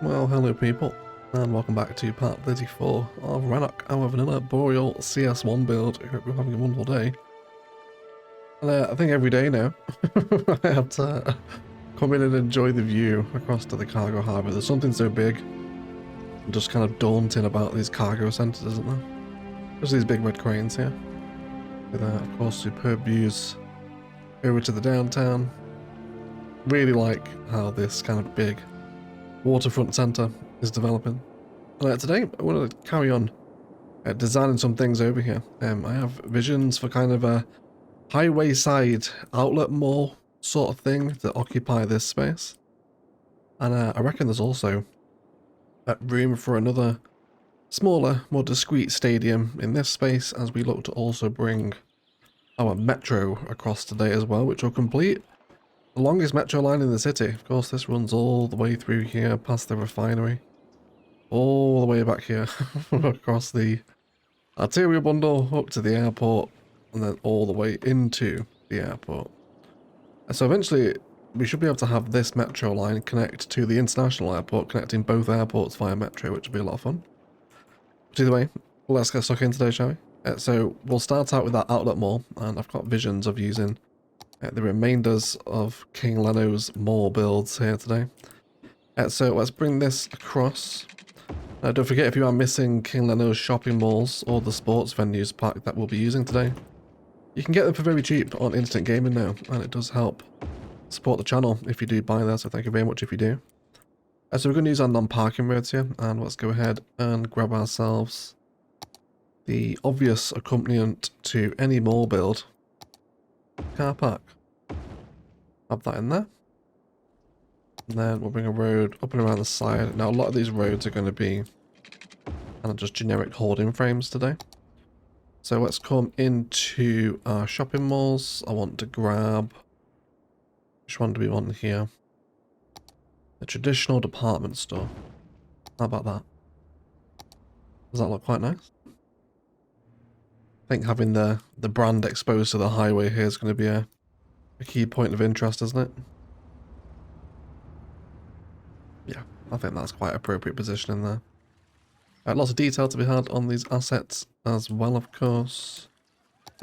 Well, hello people, and welcome back to part 34 of Rannoch, our vanilla Boreal CS1 build. I hope you're having a wonderful day. And I think every day now, I have to come in and enjoy the view across to the cargo harbour. There's something so big and just kind of daunting about these cargo centres, isn't there? There's these big red cranes here, with of course superb views over to the downtown. Really like how this kind of big waterfront centre is developing. Today I want to carry on designing some things over here. I have visions for kind of a highway side outlet mall sort of thing to occupy this space, and I reckon there's also room for another smaller, more discreet stadium in this space as we look to also bring our metro across today as well, which will complete the longest metro line in the city. Of course, this runs all the way through here, past the refinery, all the way back here, across the arterial bundle, up to the airport, and then all the way into the airport. So eventually, we should be able to have this metro line connect to the international airport, connecting both airports via metro, which would be a lot of fun. But either way, let's get stuck in today, shall we? So we'll start out with that outlet mall, and I've got visions of using the remainders of King Leno's mall builds here today. So let's bring this across. Don't forget, if you are missing King Leno's shopping malls or the sports venues pack that we'll be using today, you can get them for very cheap on Instant Gaming now, and it does help support the channel if you do buy that, so thank you very much if you do. So we're going to use our non-parking roads here, and let's go ahead and grab ourselves the obvious accompaniment to any mall build, car park. Have that in there. And then we'll bring a road up and around the side. Now a lot of these roads are going to be kind of just generic holding frames today. So let's come into our shopping malls. I want to grab, which one do we want here? A traditional department store. How about that? Does that look quite nice? I think having the brand exposed to the highway here is going to be a key point of interest, isn't it? Yeah, I think that's quite appropriate positioning there. Lots of detail to be had on these assets as well, of course.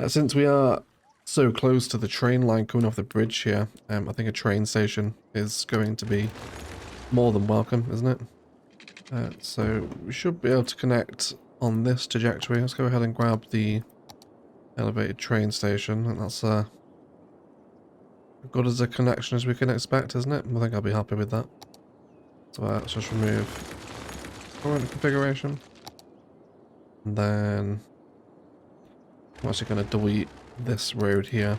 Since we are so close to the train line coming off the bridge here, I think a train station is going to be more than welcome, isn't it? So we should be able to connect on this trajectory. Let's go ahead and grab the elevated train station, and that's as good as a connection as we can expect, isn't it? I think I'll be happy with that. So let's just remove current configuration, and then I'm actually going to delete this road here.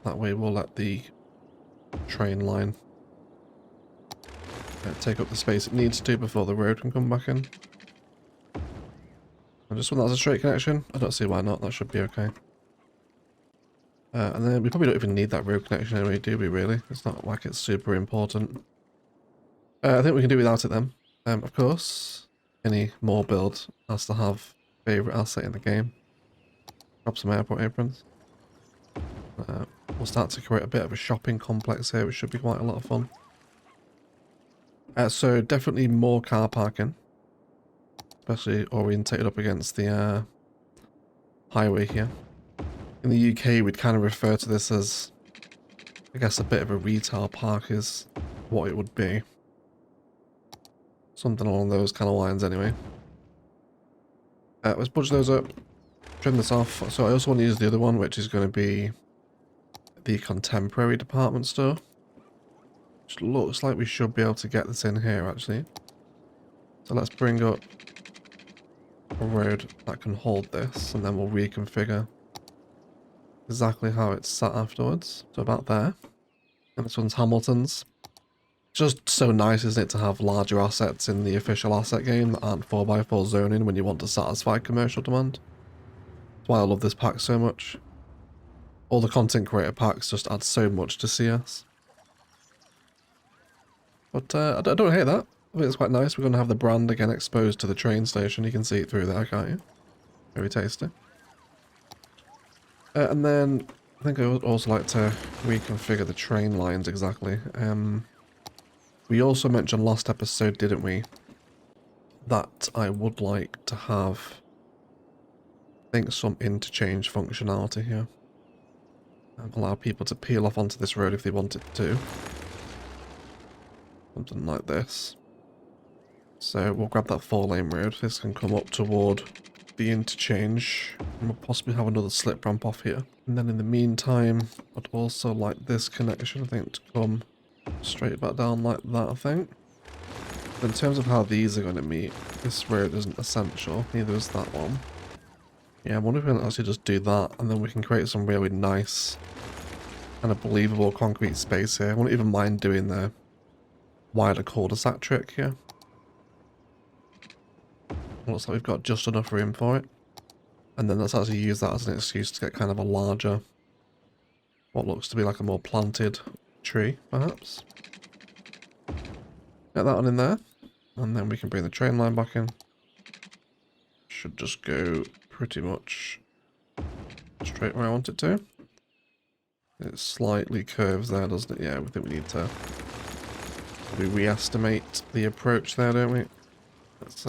That way we'll let the train line take up the space it needs to before the road can come back in. I just want that as a straight connection. I don't see why not. That should be okay. And then we probably don't even need that road connection anyway, do we really? It's not like it's super important. I think we can do without it then. Of course, any more build has to have favourite asset in the game. Grab some airport aprons. We'll start to create a bit of a shopping complex here, which should be quite a lot of fun. So definitely more car parking, especially orientated up against the highway here. In the UK, we'd kind of refer to this as, I guess, a bit of a retail park is what it would be. Something along those kind of lines anyway. Let's budge those up, trim this off. So I also want to use the other one, which is going to be the contemporary department store. Which looks like we should be able to get this in here actually. So let's bring up a road that can hold this, and then we'll reconfigure exactly how it's set afterwards. So about there. And this one's Hamilton's. Just so nice, isn't it, to have larger assets in the official asset game that aren't 4x4 zoning when you want to satisfy commercial demand. That's why I love this pack so much. All the content creator packs just add so much to CS. But I don't hate that. I think it's quite nice. We're going to have the brand again exposed to the train station. You can see it through there, can't you? Very tasty. And then I think I would also like to reconfigure the train lines exactly. We also mentioned last episode, didn't we, that I would like to have, I think, some interchange functionality here. And allow people to peel off onto this road if they wanted to. Something like this. So we'll grab that 4-lane road. This can come up toward the interchange. And we'll possibly have another slip ramp off here. And then in the meantime, I'd also like this connection, I think, to come straight back down like that, I think. In terms of how these are going to meet, this road isn't essential. Neither is that one. Yeah, I wonder if we can actually just do that, and then we can create some really nice kind of believable concrete space here. I wouldn't even mind doing the wider cul-de-sac trick here. Looks like we've got just enough room for it. And then let's actually use that as an excuse to get kind of a larger, what looks to be like a more planted tree, perhaps. Get that one in there. And then we can bring the train line back in. Should just go pretty much straight where I want it to. It slightly curves there, doesn't it? Yeah, we think we need to probably re-estimate the approach there, don't we? Let's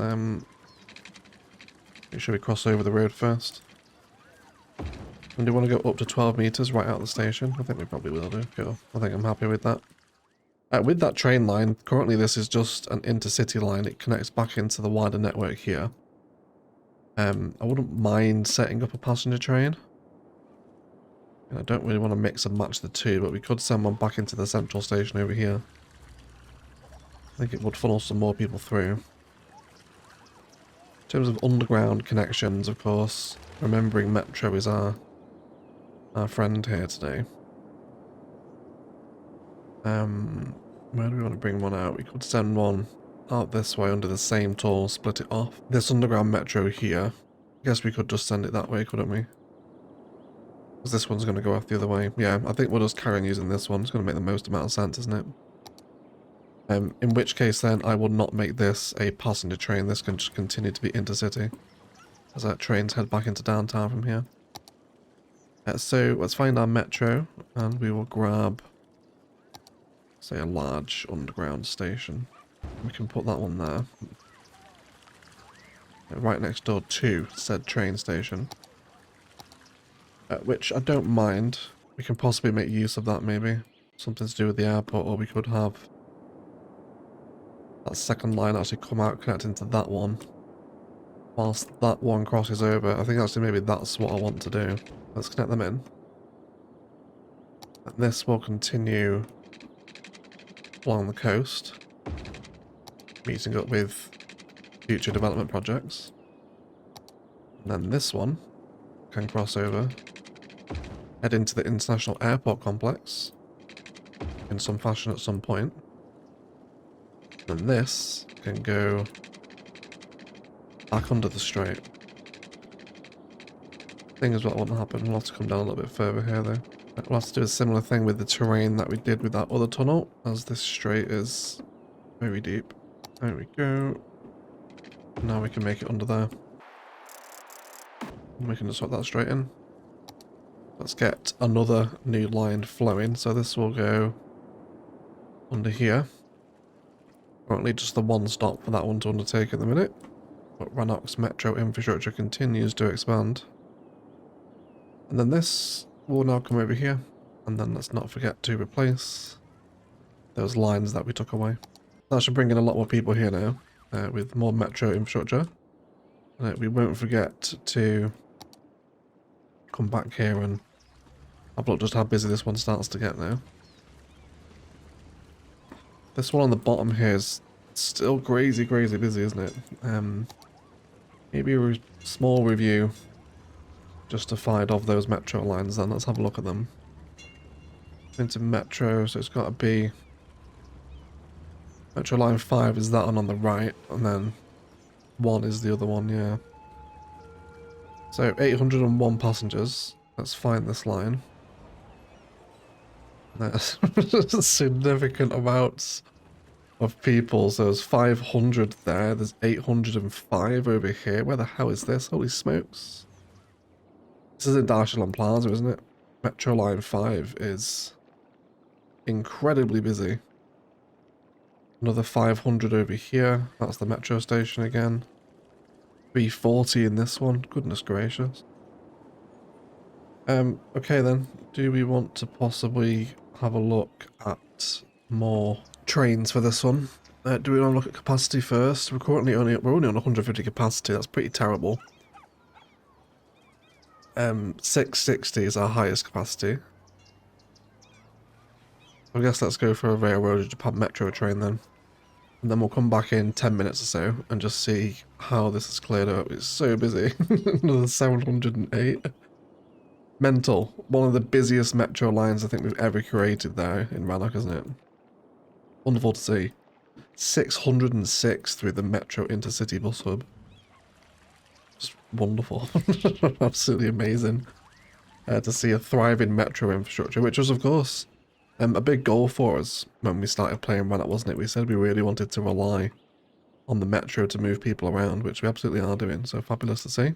make sure we cross over the road first. And do we want to go up to 12 meters right out of the station? I think we probably will do. Cool. I think I'm happy with that. With that train line, currently this is just an intercity line. It connects back into the wider network here. I wouldn't mind setting up a passenger train. I don't really want to mix and match the two, but we could send one back into the central station over here. I think it would funnel some more people through. In terms of underground connections, of course, remembering Metro is our friend here today. Where do we want to bring one out? We could send one out this way under the same toll, split it off. This underground metro here, I guess we could just send it that way, couldn't we? Because this one's going to go off the other way. Yeah, I think we'll just carry on using this one. It's going to make the most amount of sense, isn't it? In which case then, I will not make this a passenger train. This can just continue to be intercity, as our trains head back into downtown from here. So let's find our metro, and we will grab, say, a large underground station. We can put that one there. Right next door to said train station. Which I don't mind. We can possibly make use of that maybe. Something to do with the airport, or we could have that second line actually come out connecting to that one. Whilst that one crosses over. I think actually maybe that's what I want to do. Let's connect them in. And this will continue along the coast, meeting up with future development projects. And then this one can cross over, head into the international airport complex in some fashion at some point. And this can go back under the strait. Thing is what won't happen. We'll have to come down a little bit further here though. We'll have to do a similar thing with the terrain that we did with that other tunnel, as this strait is very deep. There we go. Now we can make it under there. And we can just swap that straight in. Let's get another new line flowing. So this will go under here. Currently just the one stop for that one to undertake at the minute. But Rannoch's metro infrastructure continues to expand. And then this will now come over here. And then let's not forget to replace those lines that we took away. That should bring in a lot more people here now, with more metro infrastructure. We won't forget to come back here and have a look just how busy this one starts to get now. This one on the bottom here is still crazy busy, isn't it? Maybe a small review justified of those metro lines then. Let's have a look at them. Into metro, so it's got to be metro line 5 is that one on the right, and then 1 is the other one, yeah. So 801 passengers. Let's find this line. That's significant amounts of people. So there's 500 there. There's 805 over here. Where the hell is this? Holy smokes. This is in Dar es Salaam Plaza, isn't it? Metro line 5 is incredibly busy. Another 500 over here. That's the metro station again. 340 in this one. Goodness gracious. Okay then. Do we want to possibly have a look at more trains for this one? Do we want to look at capacity first? We're only on 150 capacity. That's pretty terrible. 660 is our highest capacity. I guess let's go for a railroad Japan metro train then. And then we'll come back in 10 minutes or so and just see how this is cleared up. It's so busy. Another 708. Mental. One of the busiest metro lines I think we've ever created there in Rannoch, isn't it? Wonderful to see. 606 through the Metro Intercity bus hub. Just wonderful. Absolutely amazing to see a thriving metro infrastructure, which was, of course, a big goal for us when we started playing Rannoch, wasn't it? We said we really wanted to rely on the metro to move people around, which we absolutely are doing, so fabulous to see.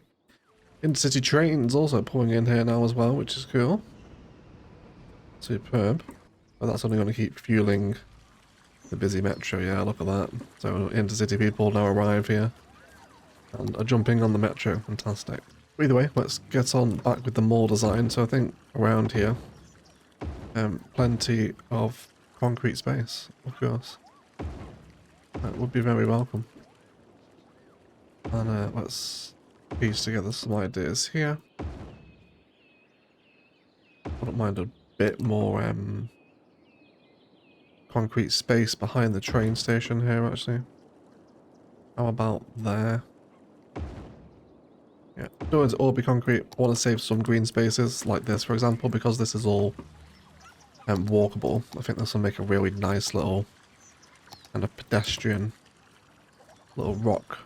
Intercity trains also pulling in here now as well, which is cool. Superb. But that's only going to keep fueling the busy metro, yeah, look at that. So intercity people now arrive here and are jumping on the metro, fantastic. Either way, let's get on back with the mall design. So I think around here, plenty of concrete space, of course. That would be very welcome. And let's piece together some ideas here. Wouldn't mind a bit more concrete space behind the train station here, actually. How about there? Yeah, don't want it all be concrete. I want to save some green spaces, like this, for example, because this is all walkable. I think this will make a really nice little kind of pedestrian little rock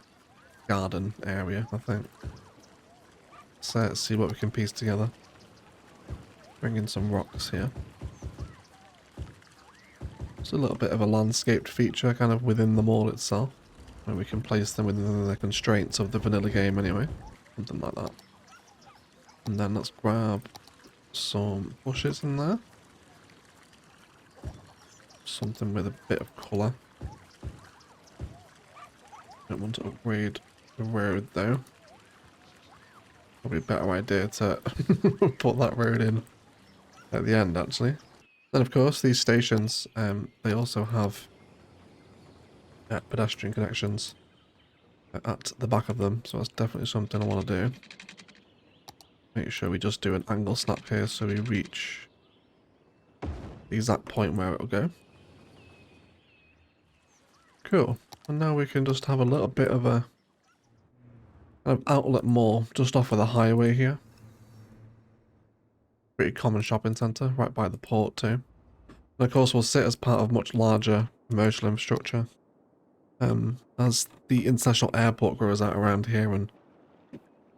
garden area, I think. So let's see what we can piece together. Bring in some rocks here. It's a little bit of a landscaped feature kind of within the mall itself, where we can place them within the constraints of the vanilla game anyway. Something like that. And then let's grab some bushes in there. Something with a bit of colour. Don't want to upgrade the road though. Probably a better idea to put that road in at the end, actually. Then of course these stations, they also have pedestrian connections at the back of them, so that's definitely something I want to do. Make sure we just do an angle snap here so we reach the exact point where it'll go. Cool. And now we can just have a little bit of a kind of outlet mall just off of the highway here. Pretty common shopping centre, right by the port too. And of course will sit as part of much larger commercial infrastructure. As the international airport grows out around here and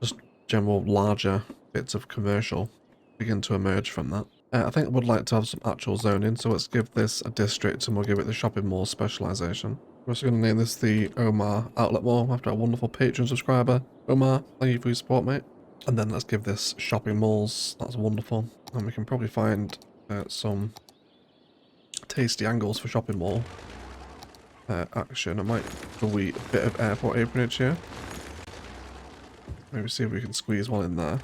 just general larger bits of commercial begin to emerge from that. I think I would like to have some actual zoning, so let's give this a district and we'll give it the shopping mall specialisation. We're also going to name this the Omar Outlet Mall after our wonderful Patreon subscriber. Omar, thank you for your support, mate. And then let's give this shopping malls. That's wonderful. And we can probably find some tasty angles for shopping mall action. I might delete a bit of airport apronage here. Maybe see if we can squeeze one in there.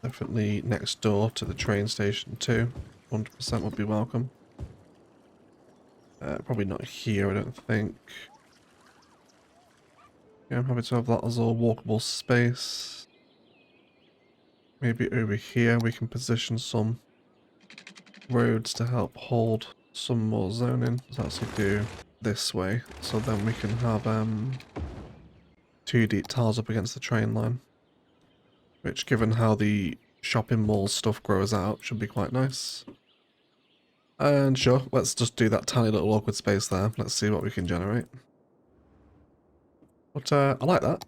Definitely next door to the train station too. 100% would be welcome. Probably not here, I don't think. Yeah, I'm happy to have that as all walkable space. Maybe over here we can position some roads to help hold some more zoning. Let's actually do this way, so then we can have 2 deep tiles up against the train line. Which, given how the shopping mall stuff grows out, should be quite nice. And sure, let's just do that tiny little awkward space there. Let's see what we can generate. But I like that.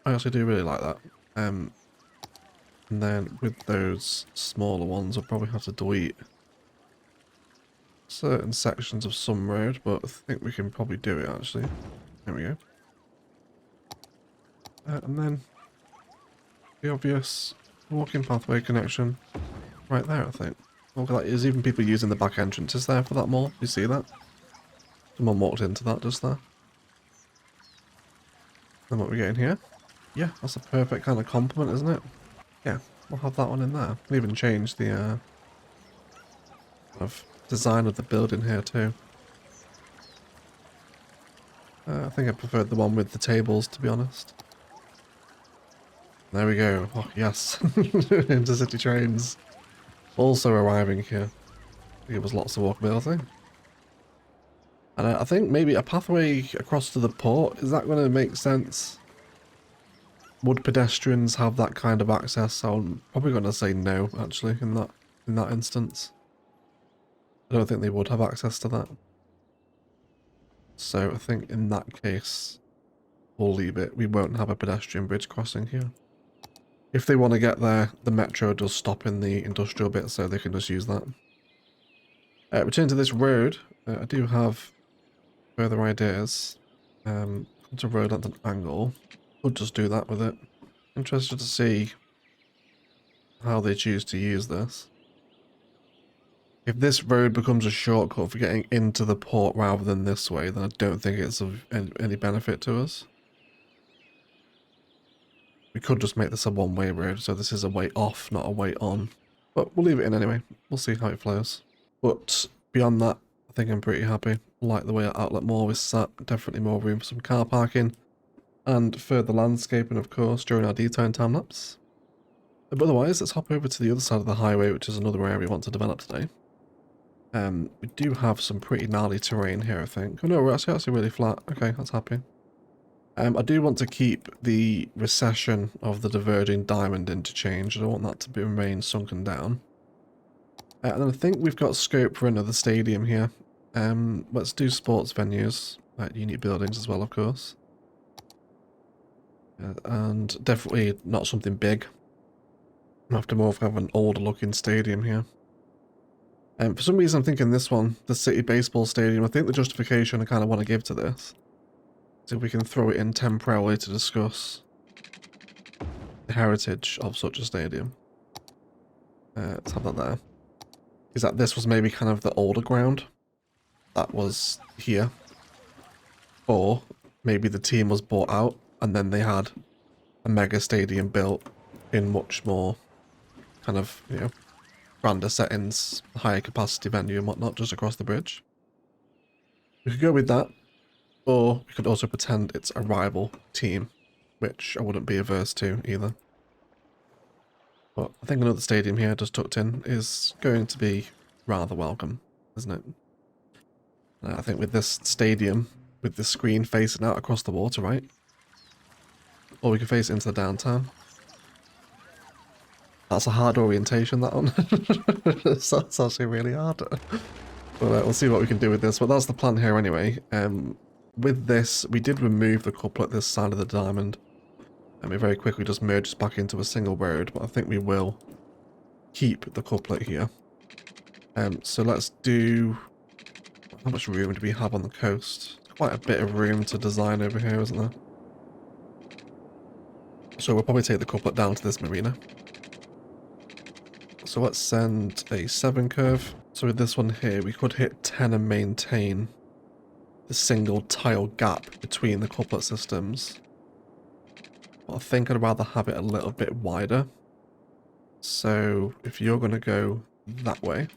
I actually do really like that. And then with those smaller ones, I'll probably have to delete certain sections of some road, but I think we can probably do it actually. There we go. And then the obvious walking pathway connection right there, I think. Look at that. There's even people using the back entrances there for that mall. You see that? Someone walked into that just there. And what we get in here? Yeah, that's a perfect kind of complement, isn't it? Yeah, we'll have that one in there. We'll even change the of design of the building here too. I think I preferred the one with the tables, to be honest. There we go. Oh, yes. Intercity trains also arriving here. Give us lots of walkability. And I think maybe a pathway across to the port, is that going to make sense? Would pedestrians have that kind of access? I'm probably going to say no, actually, in that instance. I don't think they would have access to that. So I think in that case, we'll leave it. We won't have a pedestrian bridge crossing here. If they want to get there, the metro does stop in the industrial bit, so they can just use that. Return to this road. I do have further ideas. To road at an angle. We'll just do that with it. Interested to see how they choose to use this. If this road becomes a shortcut for getting into the port rather than this way, then I don't think it's of any benefit to us. We could just make this a one-way road, so this is a way off, not a way on. But we'll leave it in anyway. We'll see how it flows. But beyond that, I think I'm pretty happy. I like the way our outlet mall is set. Definitely more room for some car parking. And further landscaping, of course, during our detouring time lapse. But otherwise, let's hop over to the other side of the highway, which is another area we want to develop today. We do have some pretty gnarly terrain here, I think. Oh no, we're actually really flat. Okay, that's happy. I do want to keep the recession of the diverging diamond interchange. I don't want that to remain sunken down. And then I think we've got scope for another stadium here. Let's do sports venues, unique buildings as well, of course. And definitely not something big. I have to more have an older looking stadium here. For some reason I'm thinking this one, the City Baseball Stadium. I think the justification I kind of want to give to this is if we can throw it in temporarily to discuss the heritage of such a stadium. Let's have that there. Is that this was maybe kind of the older ground that was here. Or maybe the team was bought out and then they had a mega stadium built in much more kind of, you know, grander settings, higher capacity venue and whatnot just across the bridge. We could go with that, or we could also pretend it's a rival team, which I wouldn't be averse to either. But I think another stadium here just tucked in is going to be rather welcome, isn't it? I think with this stadium, with the screen facing out across the water, right? Or we can face it into the downtown. That's a hard orientation, that one. That's actually really hard. But we'll see what we can do with this. But that's the plan here anyway. With this, we did remove the couplet this side of the diamond. And we very quickly just merged back into a single road. But I think we will keep the couplet here. So let's do... How much room do we have on the coast? Quite a bit of room to design over here, isn't there? So we'll probably take the couplet down to this marina. So let's send a 7 curve. So with this one here, we could hit 10 and maintain the single tile gap between the couplet systems. But I think I'd rather have it a little bit wider. So if you're going to go that way,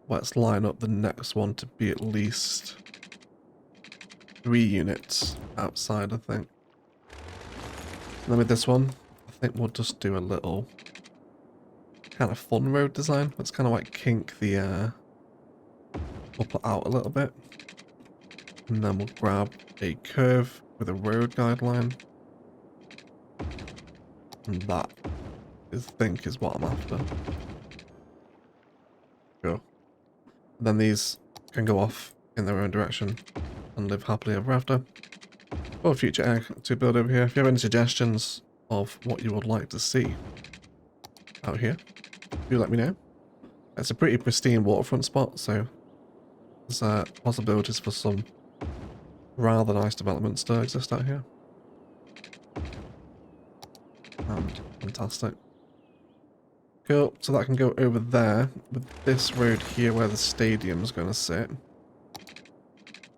let's line up the next one to be at least 3 units outside, I think. And then with this one, I think we'll just do a little kind of fun road design. Let's kind of like kink the couplet out a little bit. And then we'll grab a curve with a road guideline. And that, I think, is what I'm after. Sure. And then these can go off in their own direction and live happily ever after. Or future egg to build over here. If you have any suggestions of what you would like to see out here, do let me know. It's a pretty pristine waterfront spot, so there's possibilities for some rather nice developments to exist out here. And fantastic. Cool, so that can go over there with this road here where the stadium's going to sit.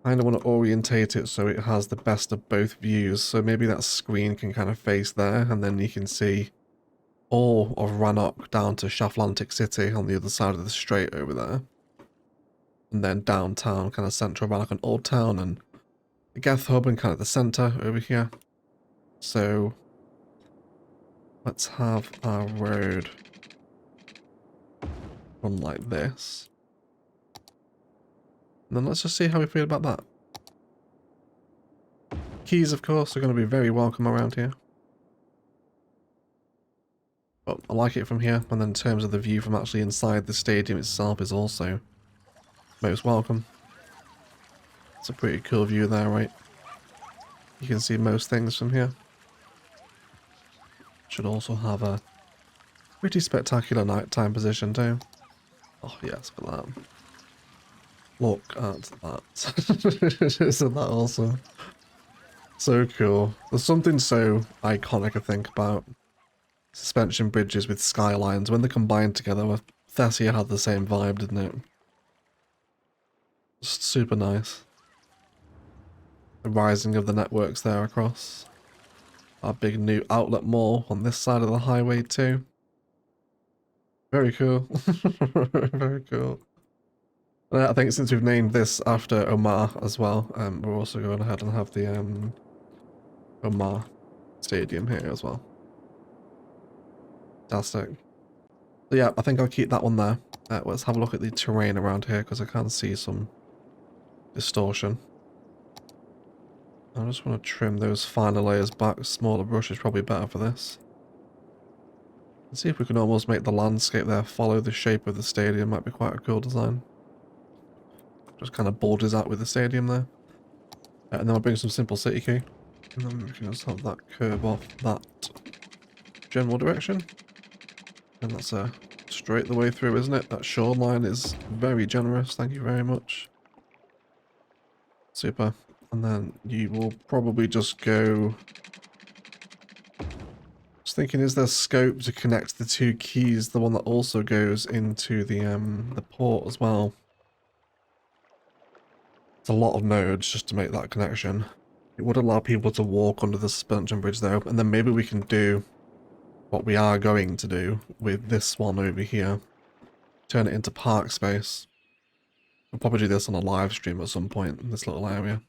I kind of want to orientate it so it has the best of both views, so maybe that screen can kind of face there, and then you can see all of Rannoch down to Shaflantic City on the other side of the strait over there. And then downtown, kind of central Rannoch and Old Town, and the Geth Hub and kind of the centre over here. So let's have our road run like this. And then let's just see how we feel about that. Keys, of course, are going to be very welcome around here. But I like it from here, and then in terms of the view from actually inside the stadium itself is also most welcome. It's a pretty cool view there, right? You can see most things from here. Should also have a pretty spectacular nighttime position too. Oh yes, for that. Look at that. Isn't that awesome? So cool. There's something so iconic, I think, about suspension bridges with skylines. When they combined together, Thessia had the same vibe, didn't it? Just super nice. The rising of the networks there across. Our big new outlet mall on this side of the highway too. Very cool. Very cool. I think since we've named this after Omar as well, we're also going ahead and have the Omar Stadium here as well. Fantastic. So yeah, I think I'll keep that one there. Let's have a look at the terrain around here because I can see some distortion. I just want to trim those finer layers back. Smaller brush is probably better for this. Let's see if we can almost make the landscape there follow the shape of the stadium. Might be quite a cool design. Just kind of borders out with the stadium there. And then I'll bring some simple city key. And then we can just have that curve off that general direction. And that's straight the way through, isn't it? That shoreline is very generous. Thank you very much. Super. And then you will probably just go... Just thinking, is there scope to connect the two keys, the one that also goes into the port as well? It's a lot of nodes just to make that connection. It would allow people to walk under the suspension bridge though, and then maybe we can do what we are going to do with this one over here. Turn it into park space. We'll probably do this on a live stream at some point in this little area.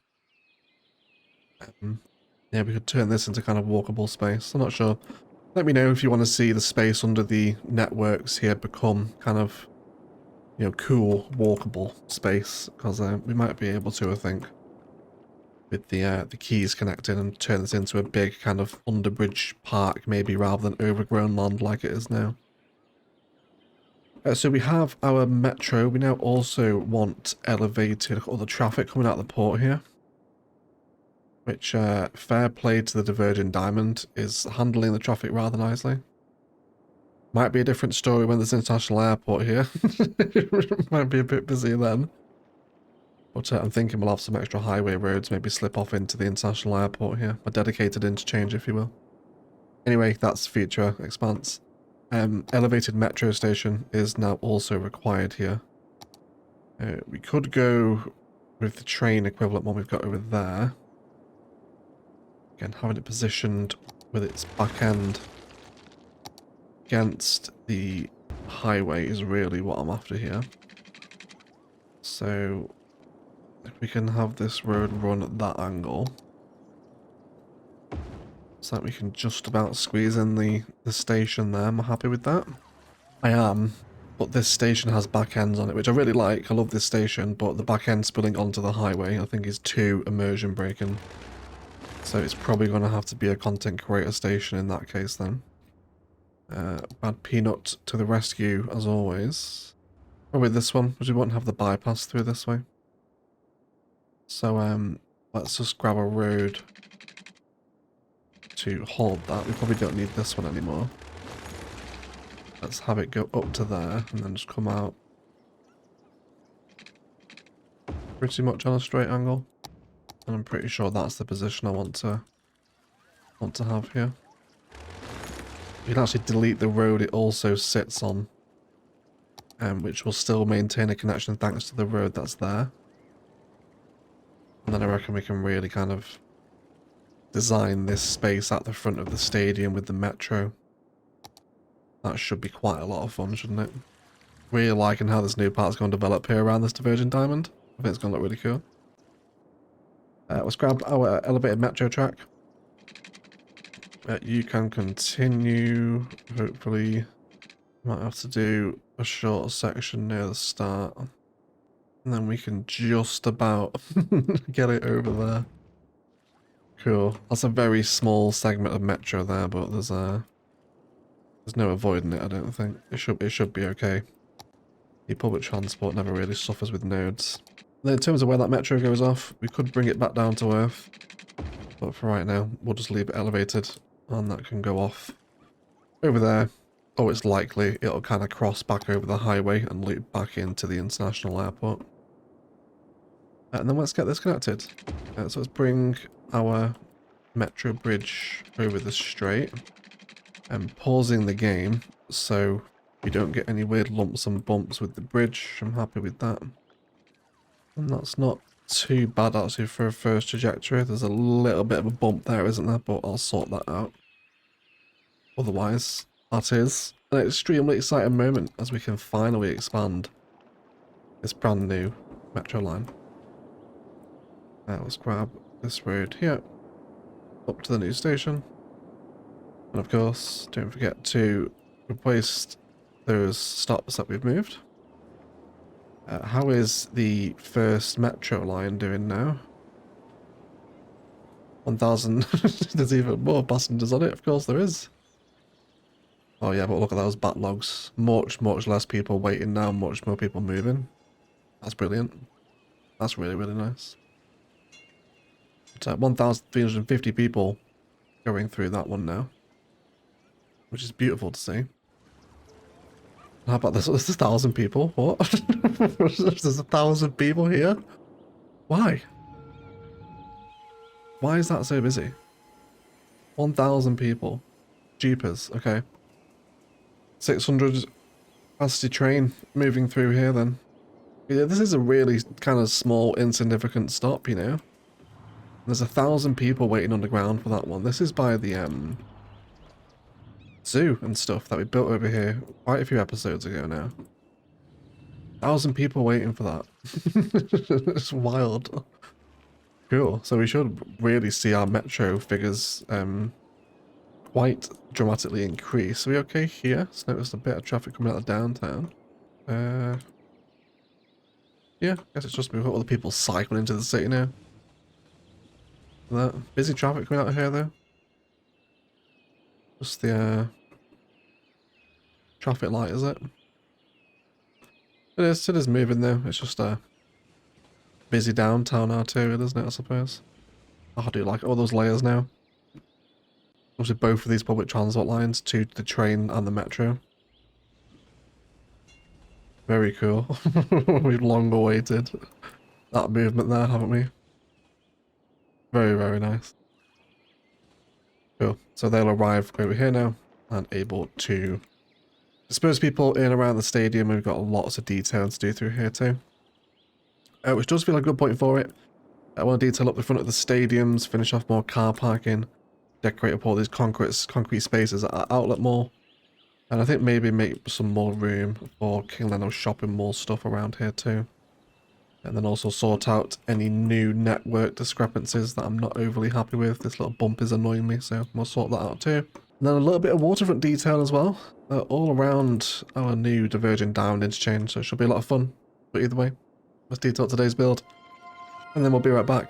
Yeah, we could turn this into kind of walkable space. I'm not sure. Let me know if you want to see the space under the networks here become kind of, you know, cool, walkable space. Because we might be able to, I think, with the keys connected and turn this into a big kind of underbridge park, maybe, rather than overgrown land like it is now. So we have our metro. We now also want elevated other traffic coming out of the port here. Which, fair play to the Divergent Diamond, is handling the traffic rather nicely. Might be a different story when there's an international airport here. Might be a bit busy then. But I'm thinking we'll have some extra highway roads maybe slip off into the international airport here. A dedicated interchange, if you will. Anyway, that's future expanse. Elevated metro station is now also required here. We could go with the train equivalent one we've got over there. Again, having it positioned with its back end against the highway is really what I'm after here. So, if we can have this road run at that angle, so that we can just about squeeze in the station there. Am I happy with that? I am, but this station has back ends on it, which I really like. I love this station, but the back end spilling onto the highway I think is too immersion breaking. So it's probably going to have to be a content creator station in that case then. Bad Peanut to the rescue as always. Probably this one, because we won't have the bypass through this way. So let's just grab a road to hold that. We probably don't need this one anymore. Let's have it go up to there and then just come out pretty much on a straight angle. And I'm pretty sure that's the position I want to have here. You can actually delete the road it also sits on, which will still maintain a connection thanks to the road that's there. And then I reckon we can really kind of design this space at the front of the stadium with the metro. That should be quite a lot of fun, shouldn't it? Really liking how this new part's going to develop here around this divergent diamond. I think it's going to look really cool. Let's grab our elevated metro track. You can continue. Hopefully, might have to do a short section near the start. And then we can just about get it over there. Cool. That's a very small segment of metro there, but there's no avoiding it, I don't think. It should be okay. The public transport never really suffers with nodes. Then in terms of where that metro goes off, we could bring it back down to earth. But for right now, we'll just leave it elevated. And that can go off over there. Oh, it's likely it'll kind of cross back over the highway and loop back into the international airport. And then let's get this connected. So let's bring our metro bridge over the strait. And pausing the game so you don't get any weird lumps and bumps with the bridge. I'm happy with that. And that's not too bad actually for a first trajectory. There's a little bit of a bump there, isn't there? But I'll sort that out. Otherwise, that is an extremely exciting moment as we can finally expand this brand new metro line. Let's grab this road here up to the new station. And of course, don't forget to replace those stops that we've moved. How is the first metro line doing now? 1,000. There's even more passengers on it, of course there is. Oh yeah, but look at those backlogs. Much less people waiting now, much more people moving. That's brilliant. That's really, really nice. 1,350 people going through that one now. Which is beautiful to see. How about this? There's 1,000 people. What? There's 1,000 people here? Why? Why is that so busy? 1,000 people. Jeepers. Okay. 600 capacity train moving through here then. Yeah, this is a really kind of small, insignificant stop, you know. There's 1,000 people waiting underground for that one. This is by the zoo and stuff that we built over here quite a few episodes ago now. 1,000 people waiting for that. It's wild. Cool. So we should really see our metro figures quite dramatically increase. Are we okay here? Let's notice a bit of traffic coming out of downtown. Yeah, I guess it's just we've got all the people cycling into the city now. That busy traffic coming out of here though. Just the traffic light, is it? It is moving though. It's just a busy downtown arterial, isn't it, I suppose? Oh, I do like all those layers now. Obviously both of these public transport lines to the train and the metro. Very cool. We've long awaited that movement there, haven't we? Very, very nice. Cool. So they'll arrive over here now and able to disperse people in around the stadium. We've got lots of detail to do through here too. Which does feel like a good point for it. I want to detail up the front of the stadiums, finish off more car parking, decorate up all these concrete spaces at our outlet mall. And I think maybe make some more room for King Lenovo shopping mall stuff around here too. And then also sort out any new network discrepancies that I'm not overly happy with. This little bump is annoying me, so we'll sort that out too. And then a little bit of waterfront detail as well, all around our new diverging diamond interchange, so it should be a lot of fun. But either way, let's detail today's build, and then we'll be right back.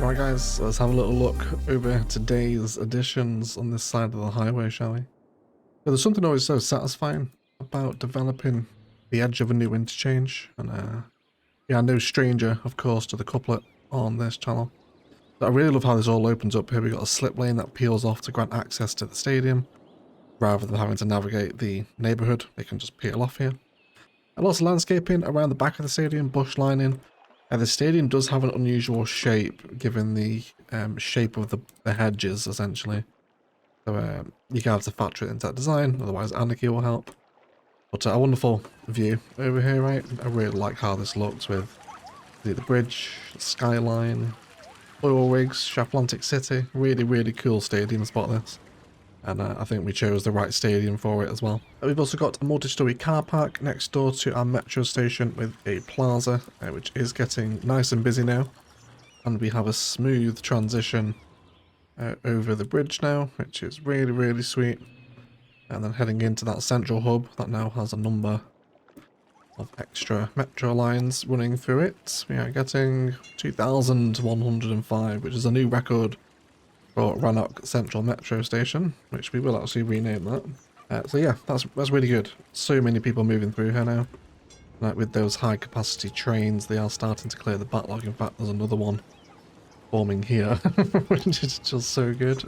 Alright guys, let's have a little look over today's additions on this side of the highway, shall we? But there's something always so satisfying about developing the edge of a new interchange, and yeah, no stranger, of course, to the couplet on this channel. But I really love how this all opens up here. We've got a slip lane that peels off to grant access to the stadium, rather than having to navigate the neighbourhood. They can just peel off here. And lots of landscaping around the back of the stadium, bush lining. The stadium does have an unusual shape, given the shape of the hedges, essentially. So you can have to factor it into that design, otherwise anarchy will help. But a wonderful view over here, right? I really like how this looks with the bridge, skyline, oil rigs, Atlantic City. Really, really cool stadium spot this. And I think we chose the right stadium for it as well. We've also got a multi-storey car park next door to our metro station with a plaza, which is getting nice and busy now. And we have a smooth transition over the bridge now, which is really, really sweet. And then heading into that central hub that now has a number of extra metro lines running through it. We are getting 2,105, which is a new record for Rannoch Central Metro Station, which we will actually rename that. So yeah, that's really good. So many people moving through here now. Like with those high capacity trains, they are starting to clear the backlog. In fact, there's another one forming here, which is just so good.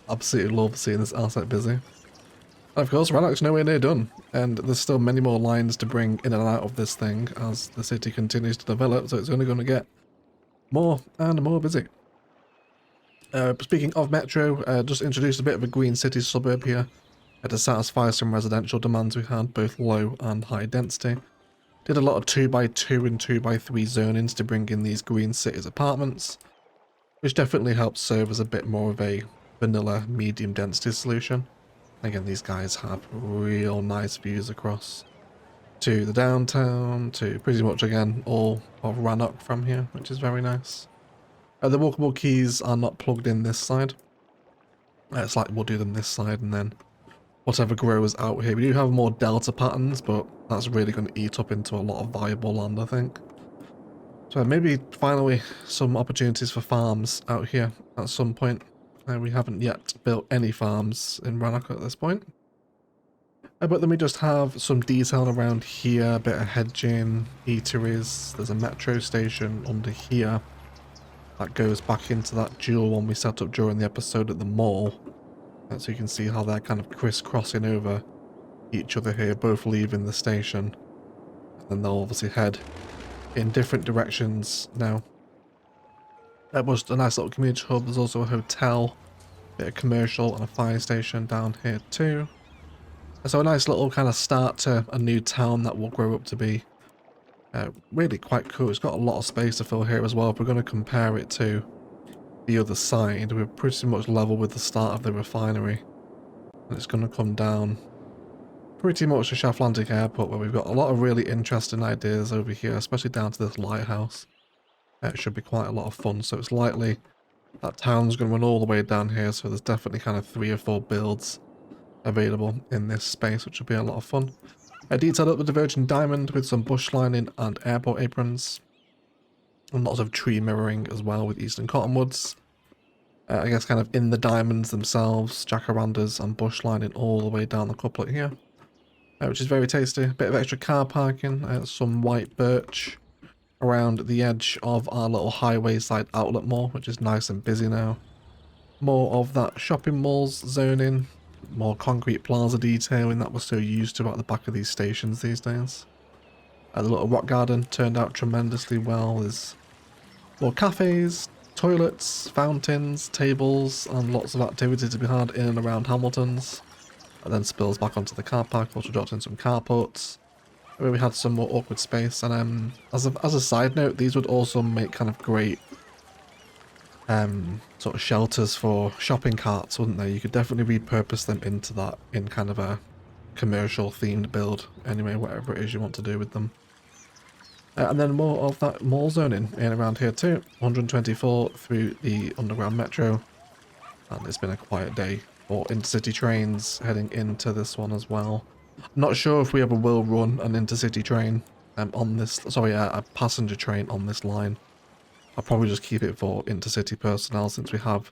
Absolutely love seeing this asset busy. And of course, Rannoch's nowhere near done, and there's still many more lines to bring in and out of this thing as the city continues to develop, so it's only going to get more and more busy. Speaking of metro, just introduced a bit of a green city suburb here to satisfy some residential demands we had, both low and high density. Did a lot of 2x2 and 2x3 zonings to bring in these green cities apartments, which definitely helps serve as a bit more of a vanilla medium density solution. Again, these guys have real nice views across to the downtown, to pretty much again all of Rannoch from here, which is very nice. The walkable keys are not plugged in this side. It's like we'll do them this side and then whatever grows out here. We do have more delta patterns, but that's really going to eat up into a lot of viable land, I think. So maybe finally some opportunities for farms out here at some point. We haven't yet built any farms in Rannoch at this point. But then we just have some detail around here, a bit of hedging, eateries. There's a metro station under here that goes back into that dual one we set up during the episode at the mall. So you can see how they're kind of crisscrossing over each other here, both leaving the station. And then they'll obviously head in different directions now. That was a nice little community hub. There's also a hotel, bit of commercial, and a fire station down here too. So a nice little kind of start to a new town that will grow up to be really quite cool. It's got a lot of space to fill here as well. If we're going to compare it to the other side, we're pretty much level with the start of the refinery. And it's going to come down pretty much to Atlantic Airport, where we've got a lot of really interesting ideas over here, especially down to this lighthouse. It should be quite a lot of fun. So it's likely that town's going to run all the way down here, so there's definitely kind of 3 or 4 builds available in this space, which will be a lot of fun. Detailed up with the Virgin Diamond with some bush lining and airport aprons. And lots of tree mirroring as well with Eastern Cottonwoods. I guess kind of in the diamonds themselves, jacarandas and bush lining all the way down the couplet here. Which is very tasty. Bit of extra car parking, some white birch around the edge of our little highway side outlet mall, which is nice and busy now. More of that shopping malls zoning, more concrete plaza detailing that we're so used to at the back of these stations these days. The little rock garden turned out tremendously well. There's more cafes, toilets, fountains, tables, and lots of activity to be had in and around Hamilton's. And then spills back onto the car park. Also dropped in some carports where we had some more awkward space. And as a side note, these would also make kind of great sort of shelters for shopping carts, wouldn't they? You could definitely repurpose them into that in kind of a commercial themed build. Anyway, whatever it is you want to do with them. And then more of that mall zoning in around here too. 124 through the underground metro. And it's been a quiet day for intercity trains heading into this one as well. Not sure if we ever will run an intercity train on this, sorry, a passenger train on this line. I'll probably just keep it for intercity personnel since we have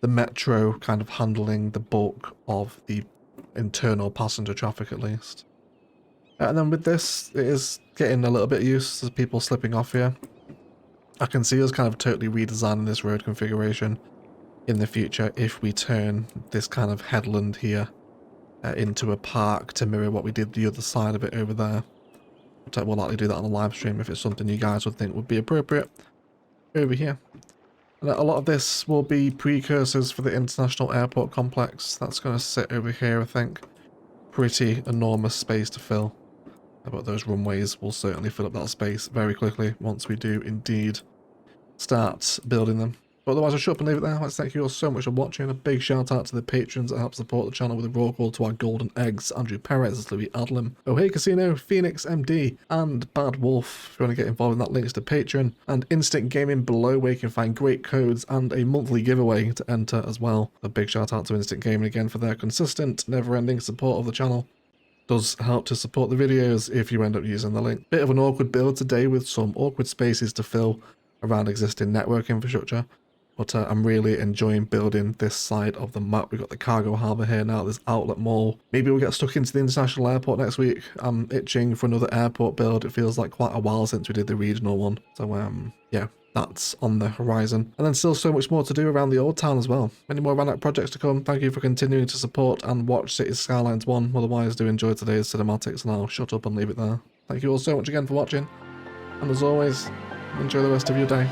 the metro kind of handling the bulk of the internal passenger traffic at least. And then with this, it is getting a little bit used to people slipping off here. I can see us kind of totally redesigning this road configuration in the future if we turn this kind of headland here into a park to mirror what we did the other side of it over there. But we'll likely do that on a live stream if it's something you guys would think would be appropriate over here. And a lot of this will be precursors for the international airport complex. That's going to sit over here, I think. Pretty enormous space to fill. But those runways will certainly fill up that space very quickly once we do indeed start building them. But otherwise, I'll shut up and leave it there. I'd like to thank you all so much for watching. A big shout out to the patrons that help support the channel with a raw call to our golden eggs: Andrew Perez, Louis Adlam, Oh Hey Casino, Phoenix MD, and Bad Wolf. If you want to get involved in that, links to Patreon and Instant Gaming below, where you can find great codes and a monthly giveaway to enter as well. A big shout out to Instant Gaming again for their consistent, never-ending support of the channel. Does help to support the videos if you end up using the link. Bit of an awkward build today with some awkward spaces to fill around existing network infrastructure. But I'm really enjoying building this side of the map. We've got the cargo harbour here now, there's Outlet Mall. Maybe we'll get stuck into the international airport next week. I'm itching for another airport build. It feels like quite a while since we did the regional one. So yeah, that's on the horizon. And then still so much more to do around the old town as well. Many more Rannoch projects to come. Thank you for continuing to support and watch Cities Skylines 1. Otherwise, do enjoy today's cinematics, and I'll shut up and leave it there. Thank you all so much again for watching. And as always, enjoy the rest of your day.